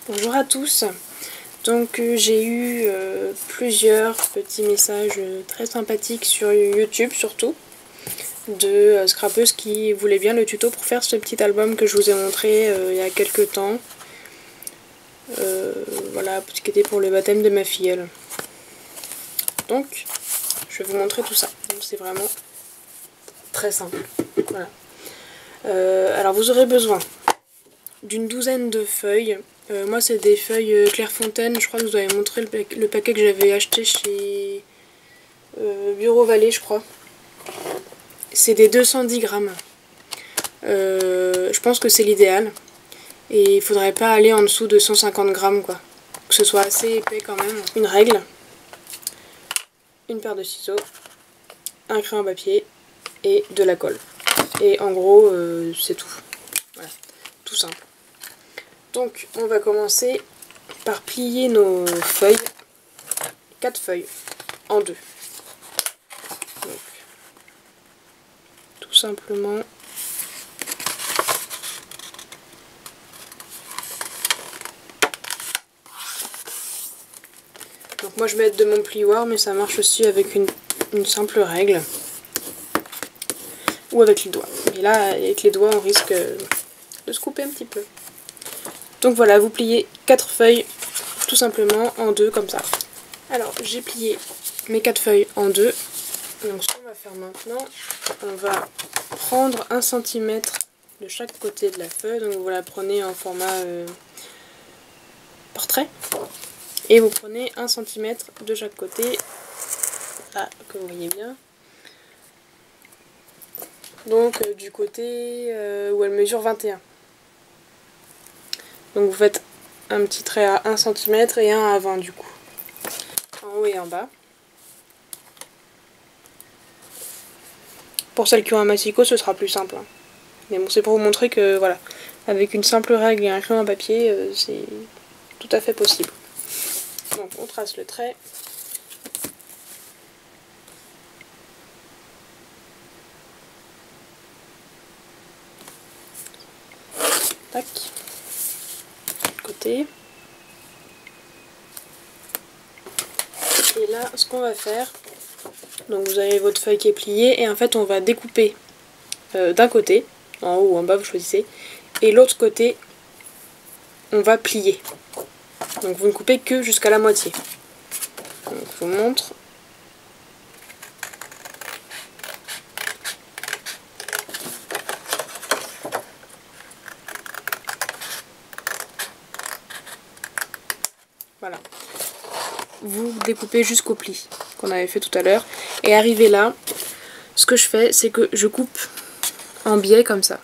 Bonjour à tous. Donc j'ai eu plusieurs petits messages très sympathiques sur YouTube surtout de scrappeuses qui voulaient bien le tuto pour faire ce petit album que je vous ai montré il y a quelques temps. Voilà, qui était pour le baptême de ma filleule. Donc je vais vous montrer tout ça. C'est vraiment très simple. Voilà. Alors vous aurez besoin d'une douzaine de feuilles. Moi c'est des feuilles Clairefontaine, je crois que je vous avais montré le paquet que j'avais acheté chez Bureau Vallée je crois. C'est des 210 grammes. Je pense que c'est l'idéal. Et il faudrait pas aller en dessous de 150 grammes quoi. Que ce soit assez épais quand même. Une règle, une paire de ciseaux, un crayon à papier et de la colle. Et en gros c'est tout. Voilà, tout simple. Donc on va commencer par plier nos feuilles, 4 feuilles, en deux. Donc, tout simplement. Donc moi je vais mettre de mon plioir, mais ça marche aussi avec une simple règle. Ou avec les doigts. Mais là, avec les doigts, on risque de se couper un petit peu. Donc voilà, vous pliez 4 feuilles, tout simplement, en deux, comme ça. Alors, j'ai plié mes 4 feuilles en deux. Donc ce qu'on va faire maintenant, on va prendre 1 cm de chaque côté de la feuille. Donc vous la prenez en format portrait. Et vous prenez 1 cm de chaque côté. Là, que vous voyez bien. Donc du côté où elle mesure 21. Donc vous faites un petit trait à 1 cm et un à 20 du coup. En haut et en bas. Pour celles qui ont un massicot, ce sera plus simple. Hein. Mais bon, c'est pour vous montrer que voilà, avec une simple règle et un crayon à papier, c'est tout à fait possible. Donc on trace le trait. Tac. Côté. Et là, ce qu'on va faire, donc vous avez votre feuille qui est pliée et en fait on va découper d'un côté, en haut ou en bas vous choisissez, et l'autre côté on va plier. Donc vous ne coupez que jusqu'à la moitié. Donc je vous montre. Voilà. Vous découpez jusqu'au pli qu'on avait fait tout à l'heure. Et arrivé là, ce que je fais, c'est que je coupe en biais comme ça.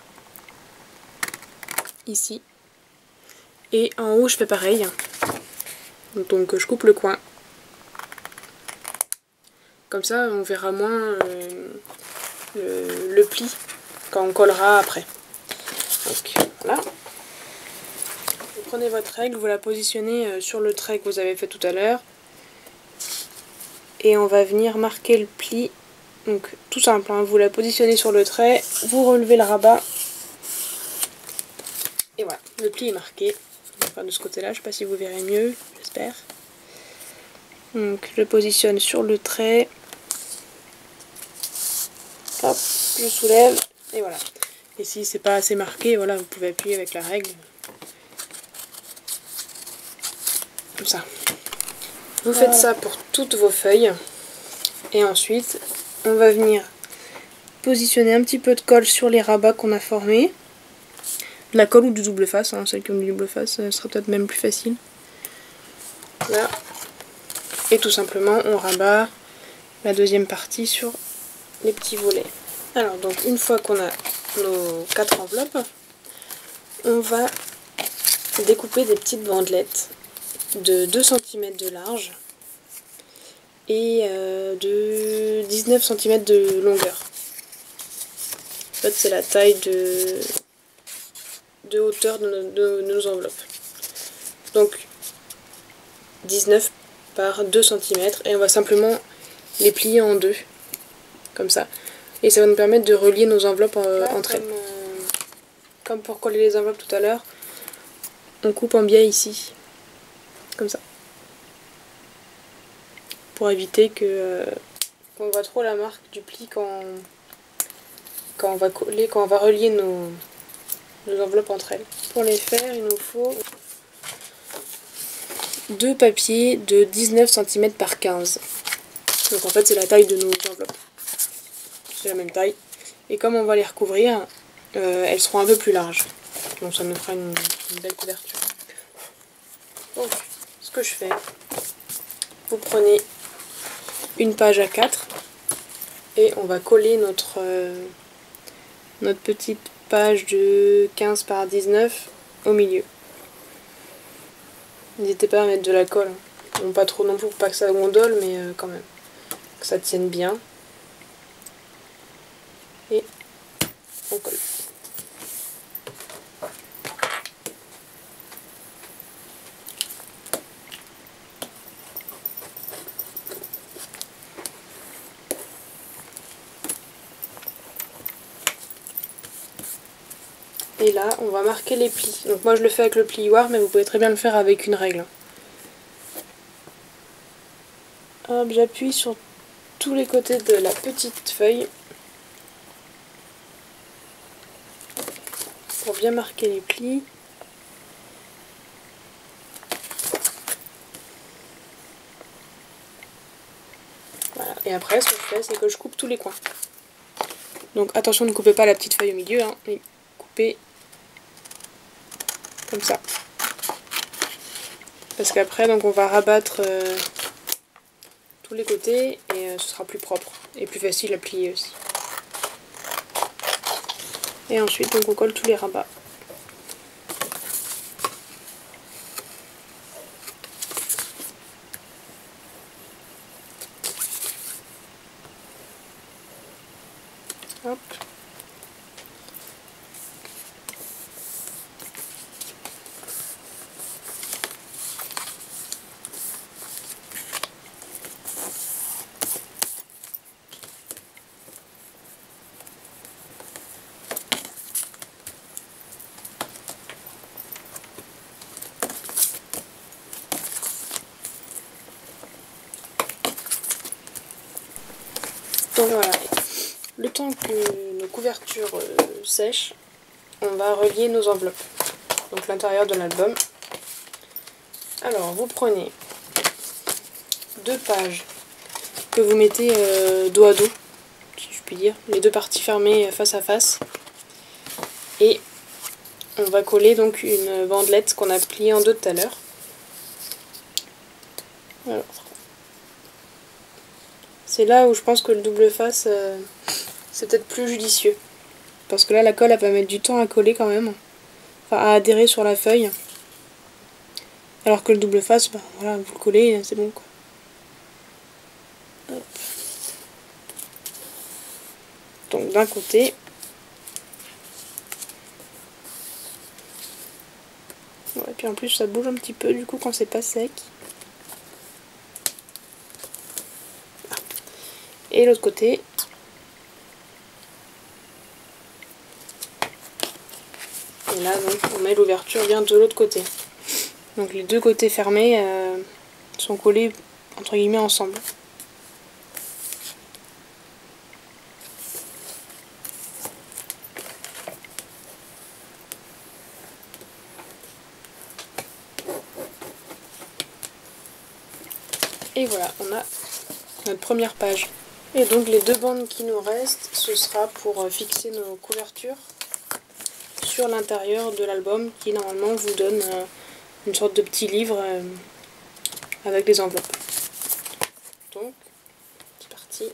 Ici. Et en haut, je fais pareil. Donc je coupe le coin. Comme ça, on verra moins le pli quand on collera après. Donc voilà. Vous prenez votre règle, vous la positionnez sur le trait que vous avez fait tout à l'heure. Et on va venir marquer le pli. Donc tout simple, hein, vous la positionnez sur le trait, vous relevez le rabat. Et voilà, le pli est marqué. On va faire de ce côté-là, je ne sais pas si vous verrez mieux, j'espère. Donc je le positionne sur le trait. Hop, je soulève et voilà. Et si c'est pas assez marqué, voilà, vous pouvez appuyer avec la règle. Comme ça. Vous faites ça pour toutes vos feuilles. Et ensuite, on va venir positionner un petit peu de colle sur les rabats qu'on a formés. De la colle ou du double face, hein, celles qui ont du double face, ça sera peut-être même plus facile. Là. Et tout simplement, on rabat la deuxième partie sur les petits volets. Alors donc une fois qu'on a nos 4 enveloppes, on va découper des petites bandelettes de 2 cm de large et de 19 cm de longueur. En fait c'est la taille de hauteur de nos enveloppes. Donc 19 par 2 cm et on va simplement les plier en deux, comme ça. Et ça va nous permettre de relier nos enveloppes entre elles. Comme pour coller les enveloppes tout à l'heure, on coupe en biais ici, comme ça, pour éviter qu'on voit trop la marque du pli quand on va coller, quand on va relier nos enveloppes entre elles. Pour les faire, il nous faut 2 papiers de 19 cm par 15. Donc en fait c'est la taille de nos enveloppes. C'est la même taille. Et comme on va les recouvrir, elles seront un peu plus larges. Donc ça nous fera une belle couverture. Donc ce que je fais, vous prenez une page A4 et on va coller notre petite page de 15 par 19 au milieu. N'hésitez pas à mettre de la colle. Bon, pas trop non plus pour pas que ça gondole, mais quand même. Que ça tienne bien. Et on colle. Et là, on va marquer les plis. Donc moi je le fais avec le plioir, mais vous pouvez très bien le faire avec une règle. Hop, j'appuie sur tous les côtés de la petite feuille pour bien marquer les plis. Voilà. Et après, ce que je fais, c'est que je coupe tous les coins. Donc attention, ne coupez pas la petite feuille au milieu, hein, mais coupez comme ça. Parce qu'après, donc on va rabattre tous les côtés et ce sera plus propre et plus facile à plier aussi. Et ensuite, donc on colle tous les rabats. Hop. Donc voilà, le temps que nos couvertures sèchent, on va relier nos enveloppes. Donc l'intérieur de l'album. Alors vous prenez 2 pages que vous mettez dos à dos, si je puis dire, les 2 parties fermées face à face. Et on va coller donc une bandelette qu'on a pliée en 2 tout à l'heure. Alors, c'est là où je pense que le double face, c'est peut-être plus judicieux. Parce que là, la colle, elle va mettre du temps à coller quand même. Enfin, à adhérer sur la feuille. Alors que le double face, bah, voilà, vous le collez, c'est bon quoi. Hop. Donc d'un côté. Ouais, et puis en plus, ça bouge un petit peu du coup quand c'est pas sec. Et l'autre côté. Et là, donc, on met l'ouverture bien de l'autre côté. Donc les 2 côtés fermés sont collés entre guillemets ensemble. Et voilà, on a notre première page. Et donc les 2 bandes qui nous restent, ce sera pour fixer nos couvertures sur l'intérieur de l'album qui normalement vous donne une sorte de petit livre avec des enveloppes. Donc, c'est parti.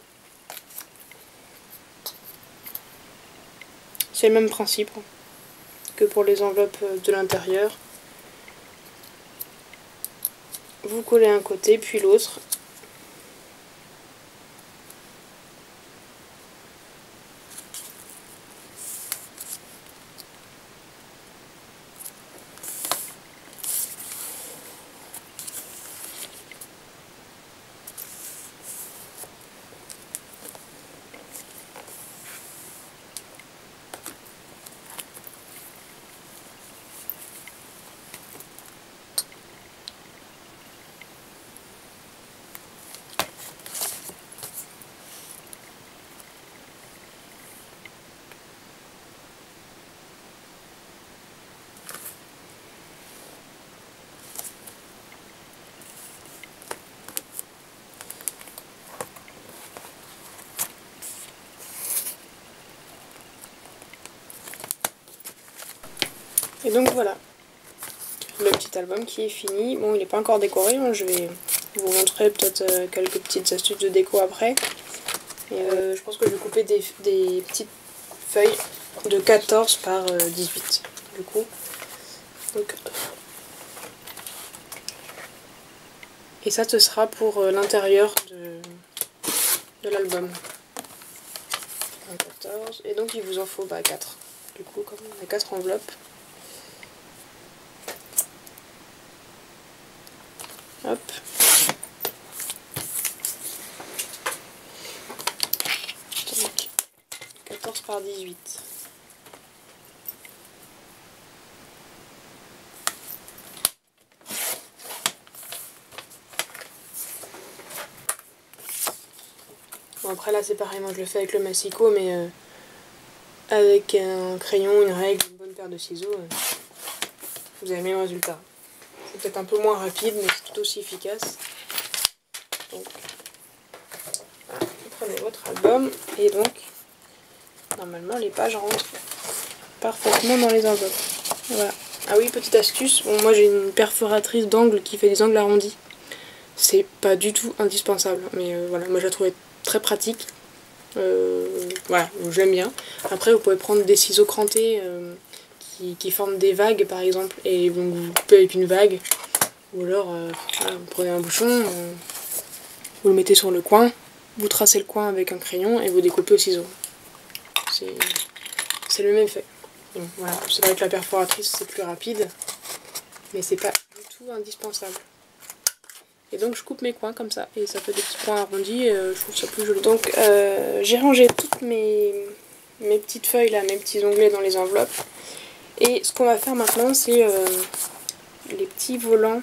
C'est le même principe que pour les enveloppes de l'intérieur. Vous collez un côté puis l'autre. Et donc voilà, le petit album qui est fini. Bon, il n'est pas encore décoré, hein. Je vais vous montrer peut-être quelques petites astuces de déco après. Et je pense que je vais couper des petites feuilles de 14 par 18 du coup. Donc, et ça, ce sera pour l'intérieur de l'album. 14. Et donc il vous en faut 4. Du coup, comme on a 4 enveloppes. Hop. Donc 14 par 18. Bon, après là c'est pareil, moi je le fais avec le massicot, mais avec un crayon, une règle, une bonne paire de ciseaux, vous avez le même résultat. C'est peut-être un peu moins rapide, mais c'est tout aussi efficace. Donc, voilà, vous prenez votre album, et donc, normalement les pages rentrent parfaitement dans les enveloppes. Voilà. Ah oui, petite astuce, bon, moi j'ai une perforatrice d'angle qui fait des angles arrondis. C'est pas du tout indispensable, mais voilà, moi je la trouvais très pratique. Voilà, j'aime bien. Après vous pouvez prendre des ciseaux crantés qui forment des vagues par exemple, et donc vous coupez avec une vague, ou alors voilà, vous prenez un bouchon, vous le mettez sur le coin, vous tracez le coin avec un crayon et vous découpez au ciseau. C'est le même fait. Donc, voilà, c'est vrai que la perforatrice c'est plus rapide, mais c'est pas du tout indispensable. Et donc je coupe mes coins comme ça, et ça fait des petits coins arrondis, et je trouve ça plus joli. Donc j'ai rangé toutes mes petites feuilles là, mes petits onglets dans les enveloppes. Et ce qu'on va faire maintenant, c'est les petits volants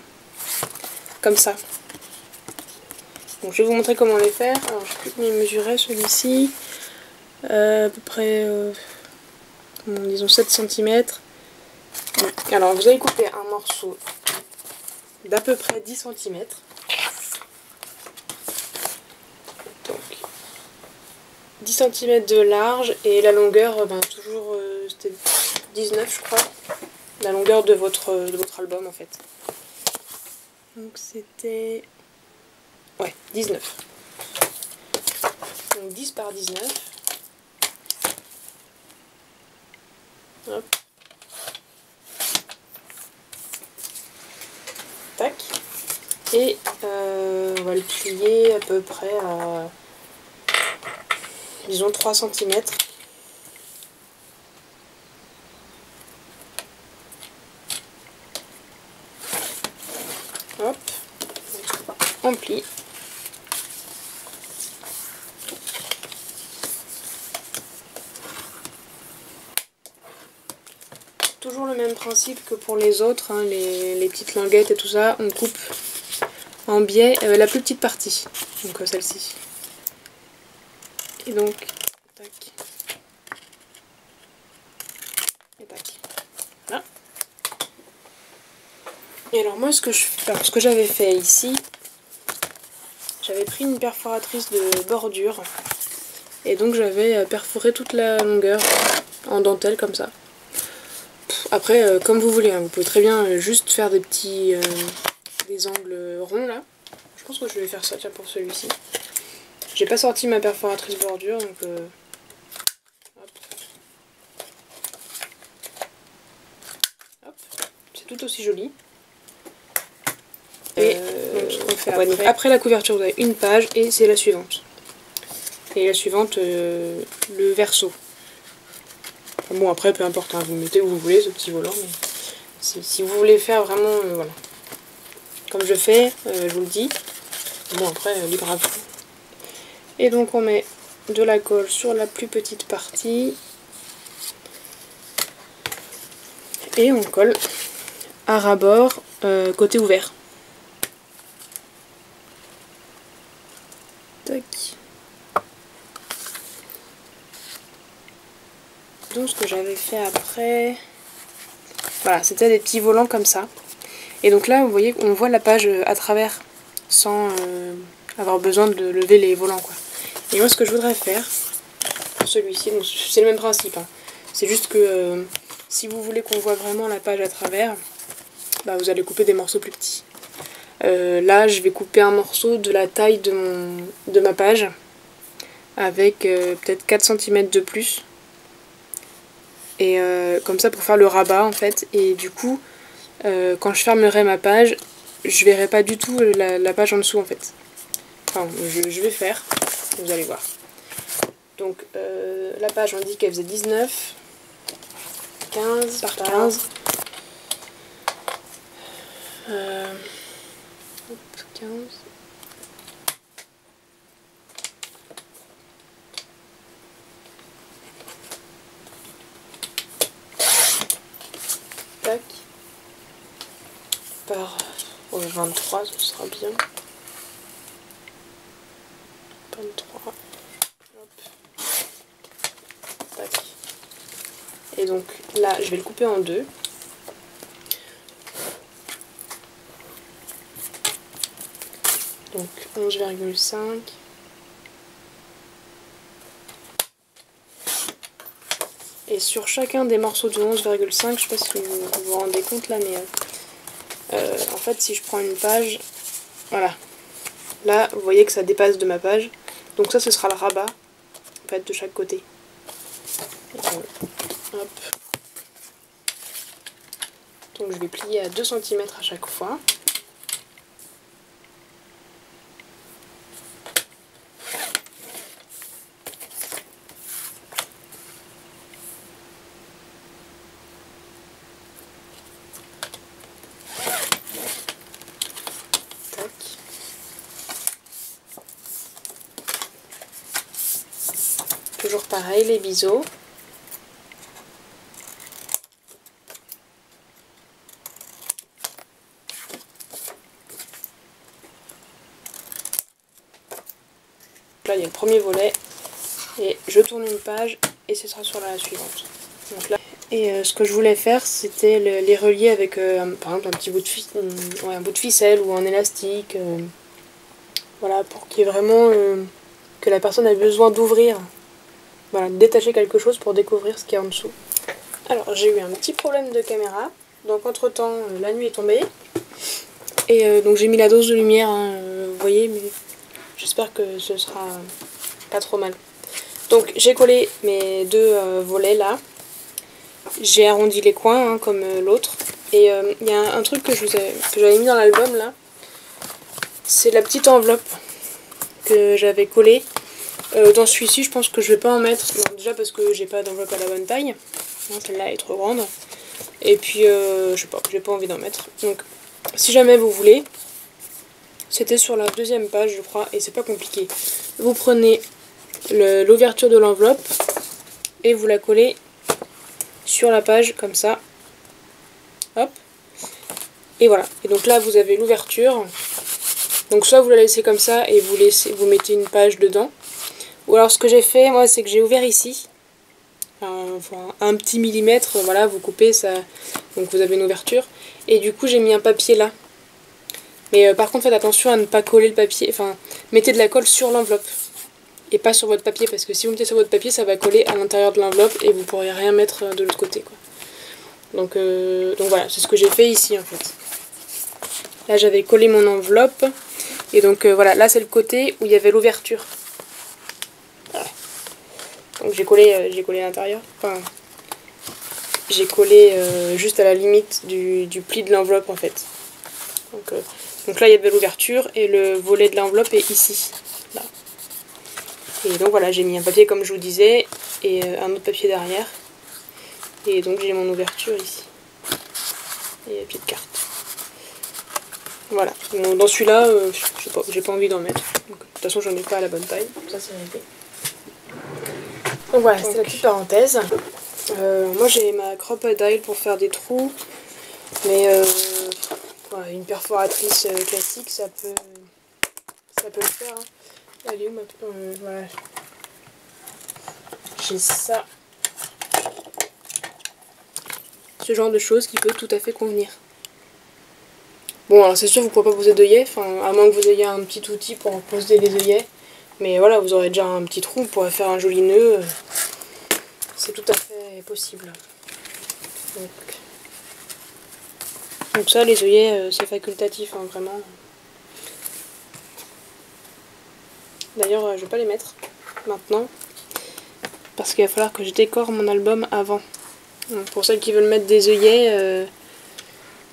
comme ça. Donc je vais vous montrer comment les faire. Alors je vais mesurer celui-ci, à peu près, disons 7 cm. Alors vous allez couper un morceau d'à peu près 10 cm. Donc 10 cm de large, et la longueur, toujours c'était 19 je crois, la longueur de votre album en fait. Donc c'était, ouais, 19. Donc 10 par 19. Hop. Tac. Et on va le plier à peu près à, disons, 3 cm. Hop. On plie. Toujours le même principe que pour les autres, hein, les petites languettes et tout ça, on coupe en biais la plus petite partie, donc celle-ci. Et donc, tac, et tac. Voilà. Et alors moi, ce que j'avais fait ici, j'avais pris une perforatrice de bordure, et donc j'avais perforé toute la longueur en dentelle comme ça. Après, comme vous voulez, hein, vous pouvez très bien juste faire des petits des angles ronds là. Je pense que je vais faire ça tiens, pour celui-ci. J'ai pas sorti ma perforatrice bordure, donc hop. Hop. C'est tout aussi joli. Et donc ce qu'on fait après la couverture, vous avez une page et c'est la suivante. Et la suivante, le verso. Bon après peu importe, hein, vous mettez où vous voulez ce petit volant, mais si vous voulez faire vraiment, voilà, comme je fais, je vous le dis, bon après libre à vous. Et donc on met de la colle sur la plus petite partie, et on colle à ras-bord, côté ouvert. Tac. Donc ce que j'avais fait après, voilà, c'était des petits volants comme ça. Et donc là, vous voyez, on voit la page à travers, sans avoir besoin de lever les volants, quoi. Et moi, ce que je voudrais faire, pour celui-ci, c'est le même principe, hein. C'est juste que Si vous voulez qu'on voit vraiment la page à travers, bah, vous allez couper des morceaux plus petits. Là, je vais couper un morceau de la taille de ma page, avec peut-être 4 cm de plus. Et comme ça pour faire le rabat en fait. Et du coup, quand je fermerai ma page, je verrai pas du tout la page en dessous en fait. Enfin, je vais faire, vous allez voir. Donc la page, on dit qu'elle faisait 19, 15 par 15. Hop, 15. Tac. Par 23, ce sera bien. 23. Hop. Tac. Et donc là, je vais le couper en deux. Donc 11,5. Et sur chacun des morceaux de 11,5, je sais pas si vous vous rendez compte là, mais en fait si je prends une page, voilà, là vous voyez que ça dépasse de ma page, donc ça ce sera le rabat en fait de chaque côté. Hop. Donc je vais plier à 2 cm à chaque fois. Toujours pareil, les biseaux. Là, il y a le premier volet. Et je tourne une page et ce sera sur la suivante. Donc là, et ce que je voulais faire, c'était les relier avec, par exemple, un petit bout de, un bout de ficelle ou un élastique. Voilà, pour qu'il y ait vraiment que la personne ait besoin d'ouvrir. Voilà, détacher quelque chose pour découvrir ce qu'il y a en dessous. Alors j'ai eu un petit problème de caméra, donc entre temps la nuit est tombée, et donc j'ai mis la dose de lumière, hein, vous voyez, mais j'espère que ce sera pas trop mal. Donc j'ai collé mes deux volets là, j'ai arrondi les coins hein, comme l'autre, et il y a un truc que j'avais mis dans l'album là, c'est la petite enveloppe que j'avais collée. Dans celui-ci, je pense que je vais pas en mettre. Bon, déjà parce que j'ai pas d'enveloppe à la bonne taille. Celle-là est trop grande. Et puis, je sais pas, j'ai pas envie d'en mettre. Donc, si jamais vous voulez, c'était sur la deuxième page, je crois, et c'est pas compliqué. Vous prenez l'ouverture de l'enveloppe et vous la collez sur la page comme ça. Hop. Et voilà. Et donc là, vous avez l'ouverture. Donc soit vous la laissez comme ça et vous mettez une page dedans. Ou alors ce que j'ai fait, moi, c'est que j'ai ouvert ici, un petit millimètre, voilà, vous coupez ça, donc vous avez une ouverture. Et du coup, j'ai mis un papier là. Mais par contre, faites attention à ne pas coller le papier, enfin, mettez de la colle sur l'enveloppe. Et pas sur votre papier, parce que si vous mettez sur votre papier, ça va coller à l'intérieur de l'enveloppe et vous pourrez rien mettre de l'autre côté, quoi. Donc voilà, c'est ce que j'ai fait ici, en fait. Là, j'avais collé mon enveloppe. Et donc voilà, là, c'est le côté où il y avait l'ouverture. Donc j'ai collé à l'intérieur, enfin j'ai collé juste à la limite du pli de l'enveloppe en fait. Donc là il y avait l'ouverture et le volet de l'enveloppe est ici. Là. Et donc voilà, j'ai mis un papier comme je vous disais et un autre papier derrière. Et donc j'ai mon ouverture ici. Et un pied de carte. Voilà. Bon, dans celui-là, je sais pas, j'ai pas envie d'en mettre. Donc, de toute façon j'en ai pas à la bonne taille. Ça c'est réglé. Donc voilà, c'était la petite parenthèse. Moi j'ai ma crop dial pour faire des trous, mais ouais, une perforatrice classique ça peut le faire. Hein. Elle est où ma... voilà. J'ai ça. Ce genre de choses qui peut tout à fait convenir. Bon alors c'est sûr vous ne pouvez pas poser d'œillets, enfin, à moins que vous ayez un petit outil pour poser les œillets. Mais voilà, vous aurez déjà un petit trou, vous pourrez faire un joli nœud. C'est tout à fait possible. Donc ça, les œillets, c'est facultatif, hein, vraiment. D'ailleurs, je vais pas les mettre maintenant, parce qu'il va falloir que je décore mon album avant. Donc pour celles qui veulent mettre des œillets,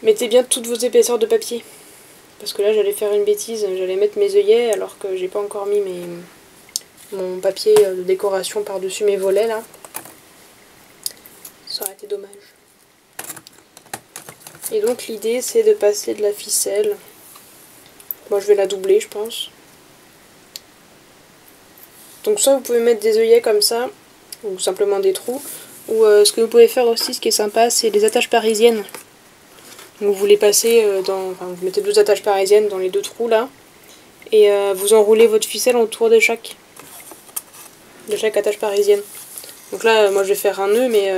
mettez bien toutes vos épaisseurs de papier. Parce que là, j'allais faire une bêtise, j'allais mettre mes œillets alors que j'ai pas encore mis mon papier de décoration par-dessus mes volets là. Ça aurait été dommage. Et donc l'idée c'est de passer de la ficelle. Moi je vais la doubler je pense. Donc soit vous pouvez mettre des œillets comme ça, ou simplement des trous. Ou ce que vous pouvez faire aussi, ce qui est sympa, c'est des attaches parisiennes. Donc vous les passez vous mettez 2 attaches parisiennes dans les 2 trous là. Et vous enroulez votre ficelle autour de chaque attache parisienne. Donc là moi je vais faire un nœud, mais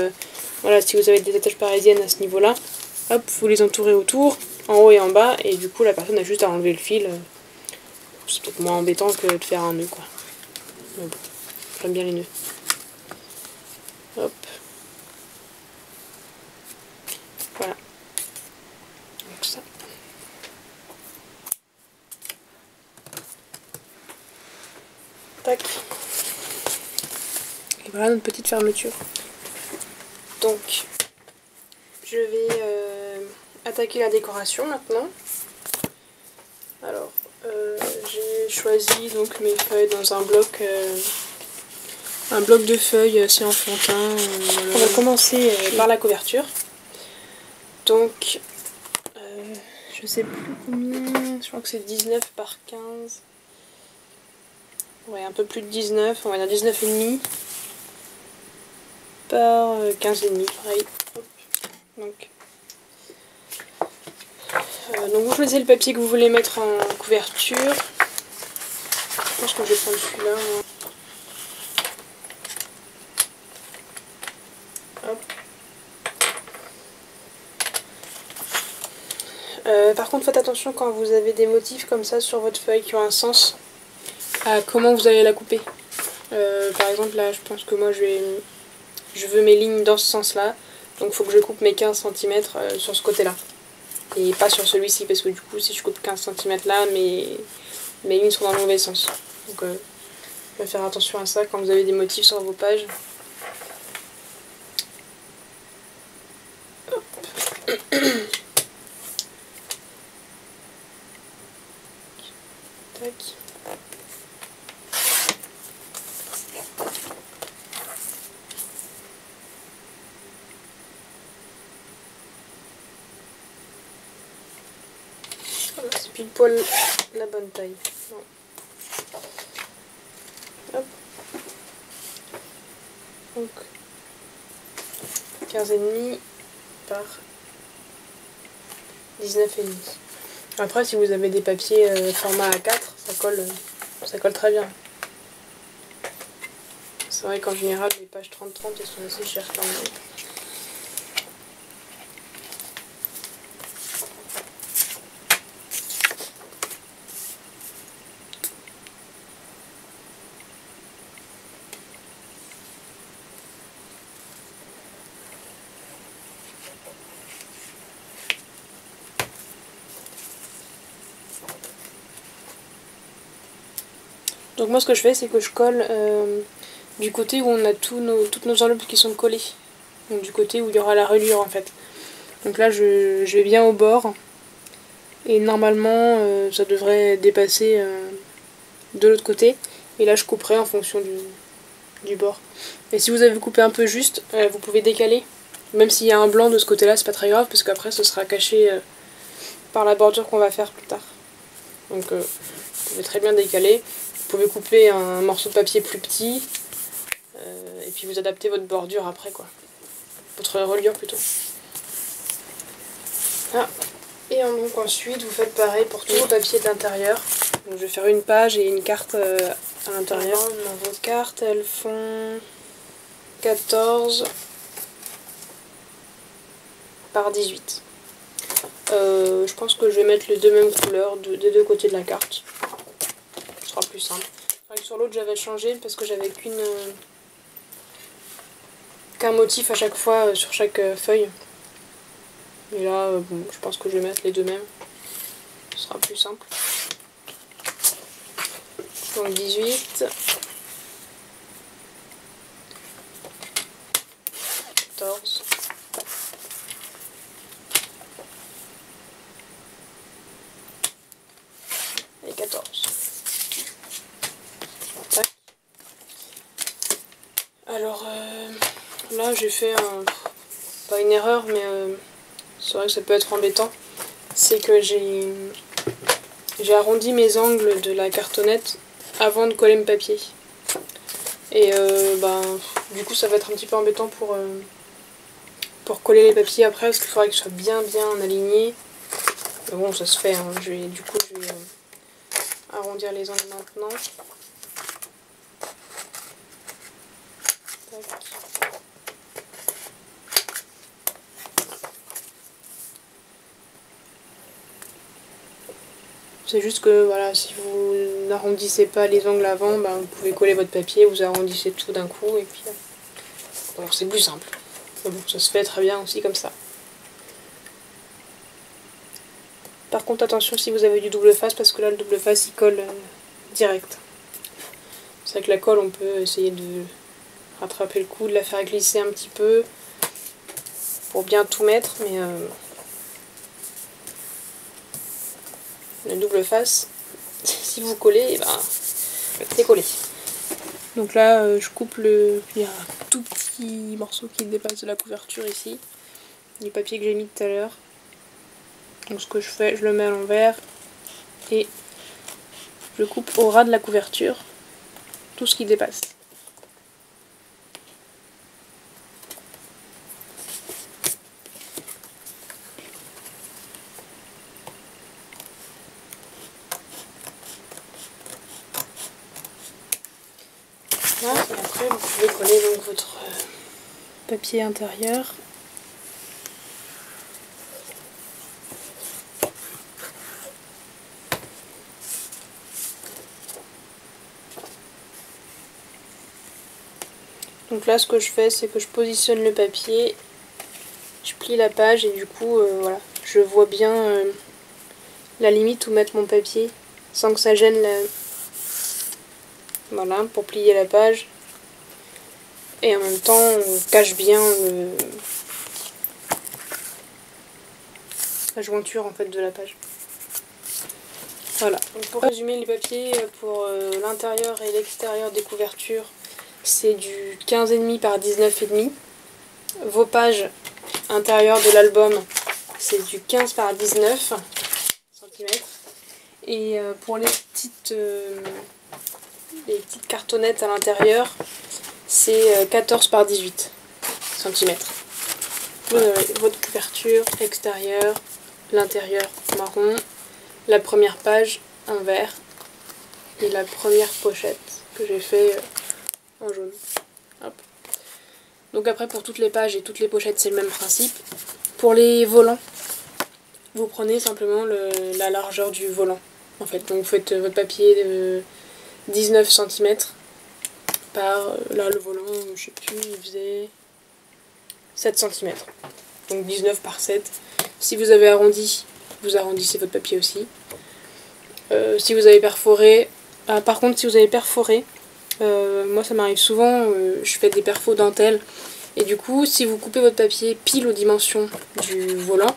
voilà, si vous avez des attaches parisiennes à ce niveau là, hop, vous les entourez autour, en haut et en bas, et du coup la personne a juste à enlever le fil. C'est peut-être moins embêtant que de faire un nœud quoi. Mais bon, j'aime bien les nœuds. Hop. Voilà. Donc ça. Tac. Et voilà notre petite fermeture. Donc, je vais attaquer la décoration maintenant. Alors, j'ai choisi donc mes feuilles dans un bloc de feuilles assez enfantin. On va commencer par la couverture. Donc, je sais plus combien, je crois que c'est 19 par 15. Ouais, un peu plus de 19, on va dire 19,5 par 15,5, pareil. Hop. Donc vous choisissez le papier que vous voulez mettre en couverture. Je pense que je vais prendre celui-là. Par contre, faites attention quand vous avez des motifs comme ça sur votre feuille qui ont un sens à comment vous allez la couper. Par exemple, là, je pense que moi, je veux mes lignes dans ce sens-là. Donc, il faut que je coupe mes 15 cm sur ce côté-là. Et pas sur celui-ci, parce que du coup, si je coupe 15 cm là, mes lignes sont dans le mauvais sens. Donc, il faut faire attention à ça quand vous avez des motifs sur vos pages. Hop. Tac. Voilà, c'est pile poil la bonne taille. Hop. Donc 15,5 par 19,5. Après, si vous avez des papiers format A4, ça colle très bien. C'est vrai qu'en général, les pages 30-30, elles sont assez chères quand même. Donc moi ce que je fais c'est que je colle du côté où on a toutes nos enveloppes qui sont collées. Donc du côté où il y aura la reliure en fait. Donc là je vais bien au bord. Et normalement ça devrait dépasser de l'autre côté. Et là je couperai en fonction du bord. Et si vous avez coupé un peu juste, vous pouvez décaler. Même s'il y a un blanc de ce côté là, c'est pas très grave parce qu'après ce sera caché par la bordure qu'on va faire plus tard. Donc vous pouvez très bien décaler. Vous pouvez couper un morceau de papier plus petit et puis vous adaptez votre bordure après quoi. Votre reliure plutôt. Ah. Et donc ensuite vous faites pareil pour tout le papier de l'intérieur. Donc je vais faire une page et une carte à l'intérieur. Vos cartes elles font 14 par 18. Je pense que je vais mettre les deux mêmes couleurs des deux côtés de la carte. Ce sera plus simple. Sur l'autre j'avais changé parce que j'avais qu'un motif à chaque fois sur chaque feuille. Et là, bon, je pense que je vais mettre les deux mêmes. Ce sera plus simple. Donc 18, 14, et 14. Tac. Alors là j'ai fait pas une erreur, mais c'est vrai que ça peut être embêtant. C'est que j'ai arrondi mes angles de la cartonnette avant de coller mes papiers. Et du coup ça va être un petit peu embêtant pour coller les papiers après, parce qu'il faudrait qu'ils soient bien alignés. Mais bon, ça se fait, hein. Je vais arrondir les angles maintenant. Tac. C'est juste que voilà, si vous n'arrondissez pas les angles avant, vous pouvez coller votre papier, vous arrondissez tout d'un coup et puis alors c'est plus simple. Mais bon, ça se fait très bien aussi comme ça. Par contre attention si vous avez du double face, parce que là le double face il colle direct. C'est avec la colle on peut essayer de rattraper le coup, de la faire glisser un petit peu pour bien tout mettre, mais le double face, si vous collez, c'est collé. Donc là, je coupe il y a un tout petit morceau qui dépasse de la couverture ici, du papier que j'ai mis tout à l'heure. Donc ce que je fais, je le mets à l'envers et je coupe au ras de la couverture tout ce qui dépasse. Et après vous pouvez coller donc votre papier intérieur. Donc là ce que je fais, c'est que je positionne le papier, je plie la page et du coup voilà, je vois bien la limite où mettre mon papier sans que ça gêne la... Voilà, pour plier la page. Et en même temps, on cache bien la jointure en fait de la page. Voilà. Donc pour résumer, les papiers pour l'intérieur et l'extérieur des couvertures, c'est du 15,5 par 19,5. Vos pages intérieures de l'album, c'est du 15 par 19 cm. Et pour les petites cartonnettes à l'intérieur, c'est 14 par 18 cm. Vous avez votre couverture extérieure, l'intérieur marron, la première page en vert et la première pochette que j'ai fait en jaune. Hop. Donc après pour toutes les pages et toutes les pochettes c'est le même principe. Pour les volants, vous prenez simplement la largeur du volant. En fait, donc vous faites votre papier de 19 cm par, là le volant, je sais plus, il faisait 7 cm. Donc 19 par 7. Si vous avez arrondi, vous arrondissez votre papier aussi. Si vous avez perforé, par contre si vous avez perforé, moi ça m'arrive souvent, je fais des perfos dentelle. Et du coup, si vous coupez votre papier pile aux dimensions du volant,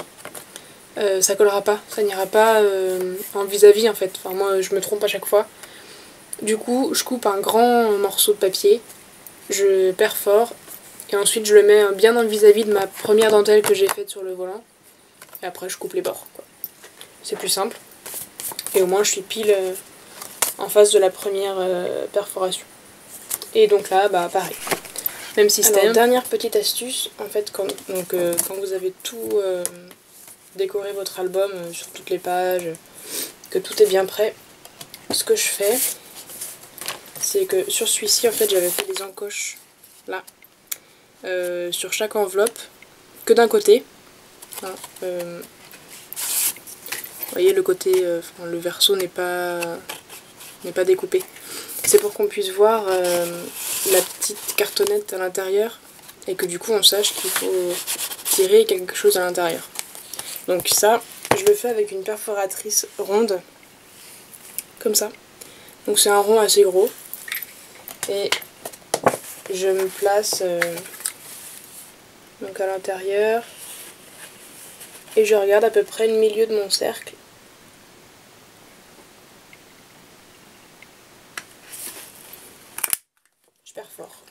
ça collera pas, ça n'ira pas en vis-à-vis en fait. Enfin, moi je me trompe à chaque fois. Du coup, je coupe un grand morceau de papier, je perfore, et ensuite je le mets bien dans le vis-à-vis de ma première dentelle que j'ai faite sur le volant. Et après je coupe les bords. C'est plus simple. Et au moins je suis pile en face de la première perforation. Et donc là, pareil. Même système. Alors, dernière petite astuce, en fait, quand vous avez tout décoré votre album sur toutes les pages, que tout est bien prêt, ce que je fais, c'est que sur celui-ci, en fait, j'avais fait des encoches, là, sur chaque enveloppe, que d'un côté. Voilà, vous voyez, le côté, le verso n'est pas découpé. C'est pour qu'on puisse voir la petite cartonnette à l'intérieur et que du coup on sache qu'il faut tirer quelque chose à l'intérieur. Donc ça, je le fais avec une perforatrice ronde, comme ça. Donc c'est un rond assez gros. Et je me place donc à l'intérieur. Et je regarde à peu près le milieu de mon cercle. Je perfore.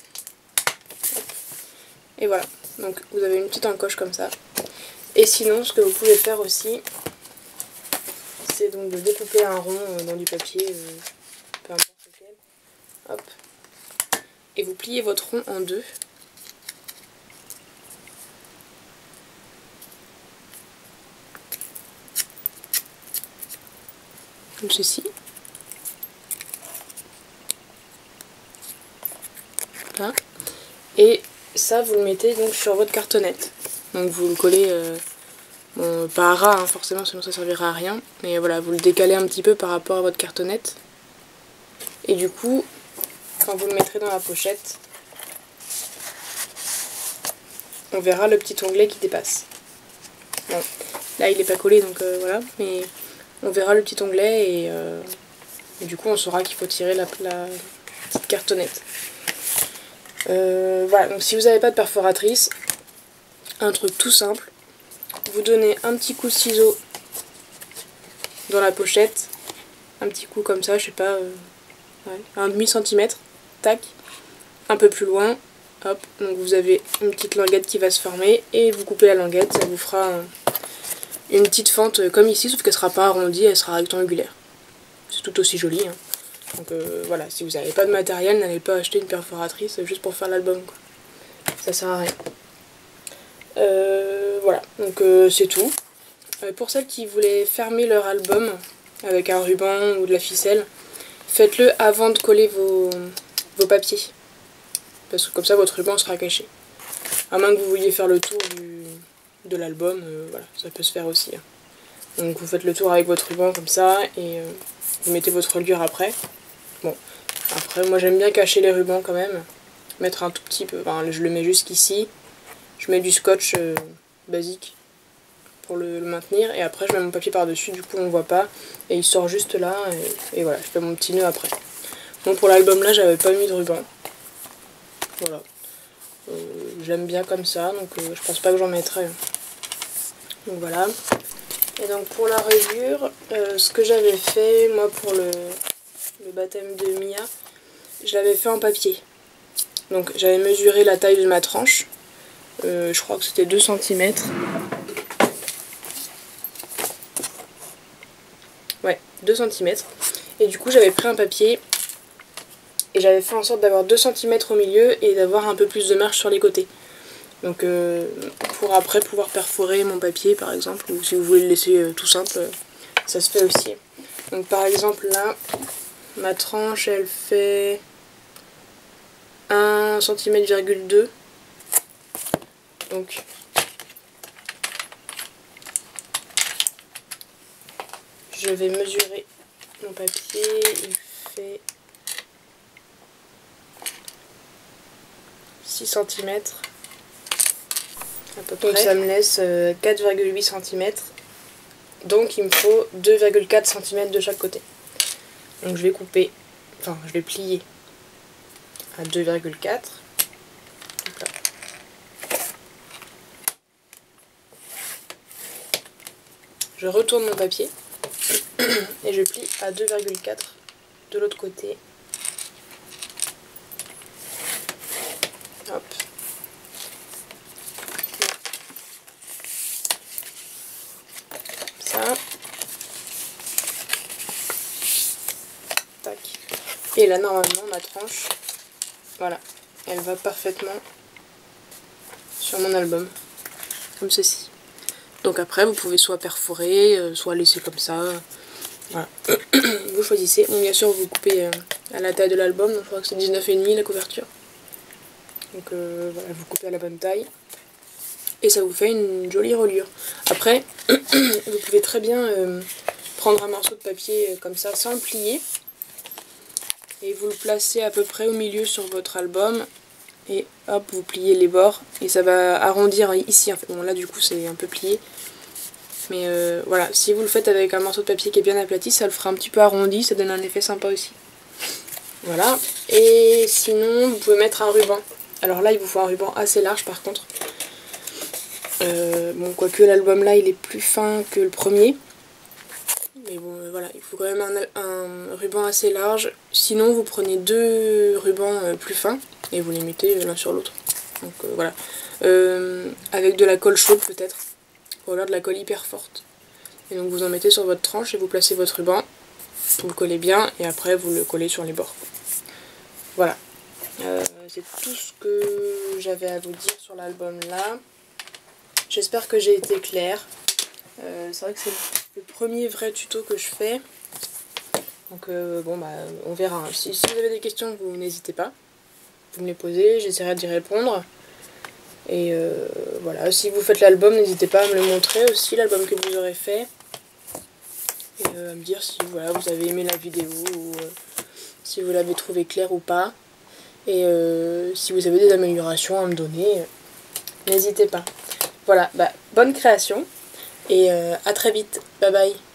Hop. Et voilà. Donc vous avez une petite encoche comme ça. Et sinon, ce que vous pouvez faire aussi, c'est donc de découper un rond dans du papier, peu importe lequel. Hop. Et vous pliez votre rond en deux. Comme ceci. Voilà. Et ça, vous le mettez donc sur votre cartonnette. Donc vous le collez, bon, pas à ras hein, forcément, sinon ça servira à rien. Mais voilà, vous le décalez un petit peu par rapport à votre cartonnette. Et du coup, quand vous le mettrez dans la pochette, on verra le petit onglet qui dépasse. Bon, là il n'est pas collé donc voilà, mais on verra le petit onglet et du coup on saura qu'il faut tirer la petite cartonnette. Voilà, donc si vous n'avez pas de perforatrice, un truc tout simple, vous donnez un petit coup de ciseau dans la pochette, un petit coup comme ça, je sais pas, ouais, un demi-centimètre, tac, un peu plus loin, hop, donc vous avez une petite languette qui va se former et vous coupez la languette, ça vous fera une petite fente comme ici, sauf qu'elle sera pas arrondie, elle sera rectangulaire. C'est tout aussi joli, hein. Donc voilà, si vous n'avez pas de matériel, n'allez pas acheter une perforatrice juste pour faire l'album, quoi. Ça sert à rien. Voilà, donc c'est tout. Pour celles qui voulaient fermer leur album avec un ruban ou de la ficelle, faites-le avant de coller vos papiers. Parce que comme ça, votre ruban sera caché. À moins que vous vouliez faire le tour de l'album, voilà, ça peut se faire aussi, hein. Donc vous faites le tour avec votre ruban comme ça et vous mettez votre reliure après. Bon, après moi j'aime bien cacher les rubans quand même. Mettre un tout petit peu, enfin, je le mets jusqu'ici. Je mets du scotch basique pour le maintenir et après je mets mon papier par dessus, du coup on voit pas et il sort juste là et voilà, je fais mon petit nœud après. Bon, pour l'album là j'avais pas mis de ruban. Voilà. J'aime bien comme ça, donc je pense pas que j'en mettrai. Donc voilà. Et donc pour la reliure, ce que j'avais fait moi pour le baptême de Mia, je l'avais fait en papier. Donc j'avais mesuré la taille de ma tranche, je crois que c'était 2 cm. Ouais, 2 cm. Et du coup j'avais pris un papier et j'avais fait en sorte d'avoir 2 cm au milieu et d'avoir un peu plus de marge sur les côtés. Donc pour après pouvoir perforer mon papier par exemple, ou si vous voulez le laisser tout simple, ça se fait aussi. Donc par exemple là, ma tranche elle fait 1,2 cm. Donc je vais mesurer mon papier, il fait 6 cm. À peu près. Donc ça me laisse 4,8 cm. Donc il me faut 2,4 cm de chaque côté. Donc je vais couper, enfin je vais plier à 2,4. Je retourne mon papier et je plie à 2,4 de l'autre côté. Hop. Ça. Tac. Et là normalement ma tranche, voilà, elle va parfaitement sur mon album, comme ceci. Donc après vous pouvez soit perforer, soit laisser comme ça, voilà. Vous choisissez. Bon, bien sûr vous coupez à la taille de l'album, je crois que c'est 19,5 la couverture. Donc voilà, vous coupez à la bonne taille. Et ça vous fait une jolie reliure. Après, vous pouvez très bien prendre un morceau de papier comme ça sans le plier. Et vous le placez à peu près au milieu sur votre album. Et hop, vous pliez les bords. Et ça va arrondir ici en fait. Bon là du coup c'est un peu plié. Mais voilà, si vous le faites avec un morceau de papier qui est bien aplati, ça le fera un petit peu arrondi, ça donne un effet sympa aussi. Voilà, et sinon vous pouvez mettre un ruban. Alors là il vous faut un ruban assez large par contre. Bon, quoique l'album là il est plus fin que le premier. Mais bon voilà, il faut quand même un ruban assez large. Sinon vous prenez 2 rubans plus fins et vous les mettez l'un sur l'autre. Donc voilà. Avec de la colle chaude peut-être. Ou alors de la colle hyper forte. Et donc vous en mettez sur votre tranche et vous placez votre ruban. Vous le collez bien et après vous le collez sur les bords. Voilà. C'est tout ce que j'avais à vous dire sur l'album là. J'espère que j'ai été claire. C'est vrai que c'est le premier vrai tuto que je fais. Donc bon bah on verra. Si vous avez des questions, vous n'hésitez pas. Vous me les posez, j'essaierai d'y répondre. Et voilà, si vous faites l'album, n'hésitez pas à me le montrer aussi, l'album que vous aurez fait. Et à me dire si voilà, vous avez aimé la vidéo ou si vous l'avez trouvé claire ou pas. Et si vous avez des améliorations à me donner, n'hésitez pas. Voilà, bah, bonne création et à très vite. Bye bye.